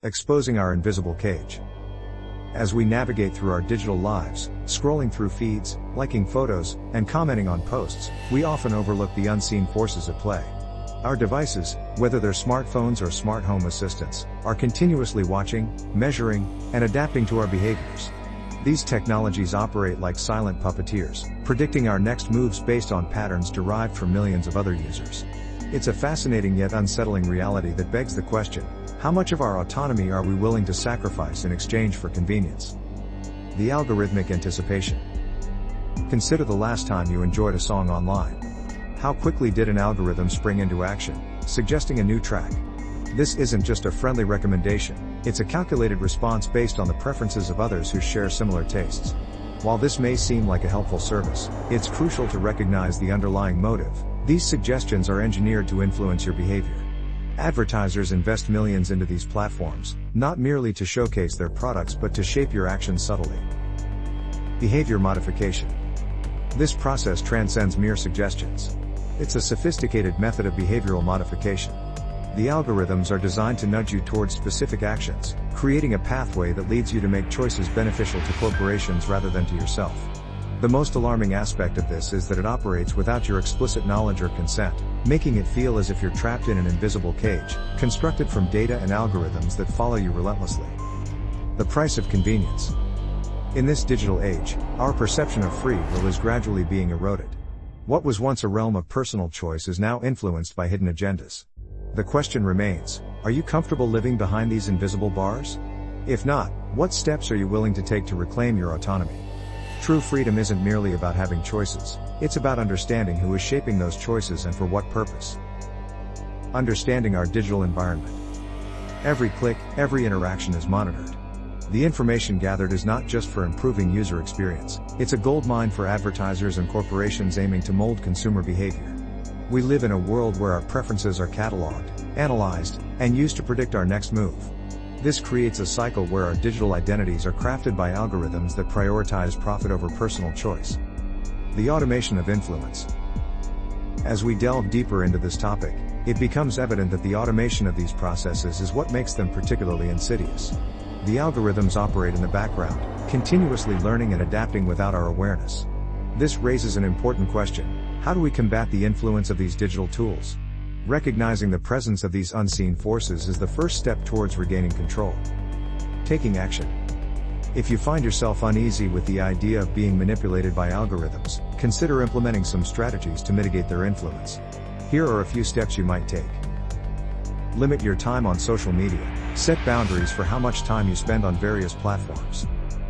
Exposing our invisible cage. As we navigate through our digital lives, scrolling through feeds, liking photos, and commenting on posts, we often overlook the unseen forces at play. Our devices, whether they're smartphones or smart home assistants, are continuously watching, measuring, and adapting to our behaviors. These technologies operate like silent puppeteers, predicting our next moves based on patterns derived from millions of other users. It's a fascinating yet unsettling reality that begs the question, how much of our autonomy are we willing to sacrifice in exchange for convenience? The algorithmic anticipation. Consider the last time you enjoyed a song online. How quickly did an algorithm spring into action, suggesting a new track? This isn't just a friendly recommendation, it's a calculated response based on the preferences of others who share similar tastes. While this may seem like a helpful service, it's crucial to recognize the underlying motive. These suggestions are engineered to influence your behavior. Advertisers invest millions into these platforms, not merely to showcase their products but to shape your actions subtly. Behavior modification. This process transcends mere suggestions. It's a sophisticated method of behavioral modification. The algorithms are designed to nudge you towards specific actions, creating a pathway that leads you to make choices beneficial to corporations rather than to yourself. The most alarming aspect of this is that it operates without your explicit knowledge or consent, making it feel as if you're trapped in an invisible cage, constructed from data and algorithms that follow you relentlessly. The price of convenience. In this digital age, our perception of free will is gradually being eroded. What was once a realm of personal choice is now influenced by hidden agendas. The question remains, are you comfortable living behind these invisible bars? If not, what steps are you willing to take to reclaim your autonomy? True freedom isn't merely about having choices, it's about understanding who is shaping those choices and for what purpose. Understanding our digital environment. Every click, every interaction is monitored. The information gathered is not just for improving user experience, it's a goldmine for advertisers and corporations aiming to mold consumer behavior. We live in a world where our preferences are cataloged, analyzed, and used to predict our next move. This creates a cycle where our digital identities are crafted by algorithms that prioritize profit over personal choice. The automation of influence. As we delve deeper into this topic, it becomes evident that the automation of these processes is what makes them particularly insidious. The algorithms operate in the background, continuously learning and adapting without our awareness. This raises an important question: how do we combat the influence of these digital tools? Recognizing the presence of these unseen forces is the first step towards regaining control. Taking action. If you find yourself uneasy with the idea of being manipulated by algorithms, consider implementing some strategies to mitigate their influence. Here are a few steps you might take. Limit your time on social media. Set boundaries for how much time you spend on various platforms.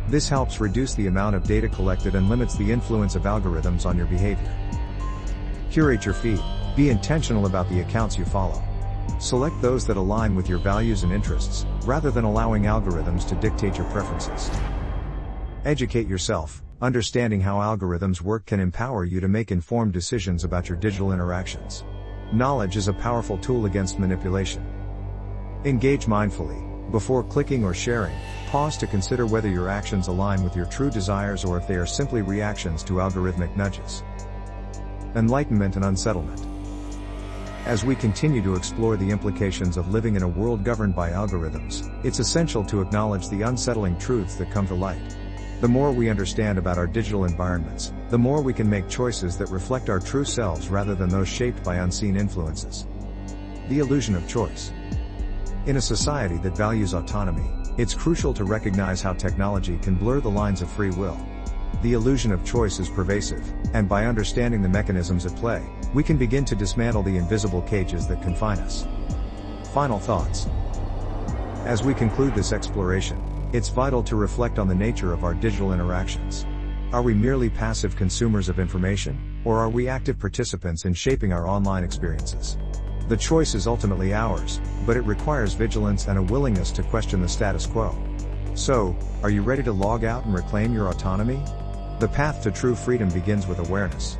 This helps reduce the amount of data collected and limits the influence of algorithms on your behavior. Curate your feed. Be intentional about the accounts you follow. Select those that align with your values and interests, rather than allowing algorithms to dictate your preferences. Educate yourself. Understanding how algorithms work can empower you to make informed decisions about your digital interactions. Knowledge is a powerful tool against manipulation. Engage mindfully. Before clicking or sharing, pause to consider whether your actions align with your true desires or if they are simply reactions to algorithmic nudges. Enlightenment and unsettlement. As we continue to explore the implications of living in a world governed by algorithms, it's essential to acknowledge the unsettling truths that come to light. The more we understand about our digital environments, the more we can make choices that reflect our true selves rather than those shaped by unseen influences. The illusion of choice. In a society that values autonomy, it's crucial to recognize how technology can blur the lines of free will. The illusion of choice is pervasive, and by understanding the mechanisms at play, we can begin to dismantle the invisible cages that confine us. Final thoughts. As we conclude this exploration, it's vital to reflect on the nature of our digital interactions. Are we merely passive consumers of information, or are we active participants in shaping our online experiences? The choice is ultimately ours, but it requires vigilance and a willingness to question the status quo. So, are you ready to log out and reclaim your autonomy? The path to true freedom begins with awareness.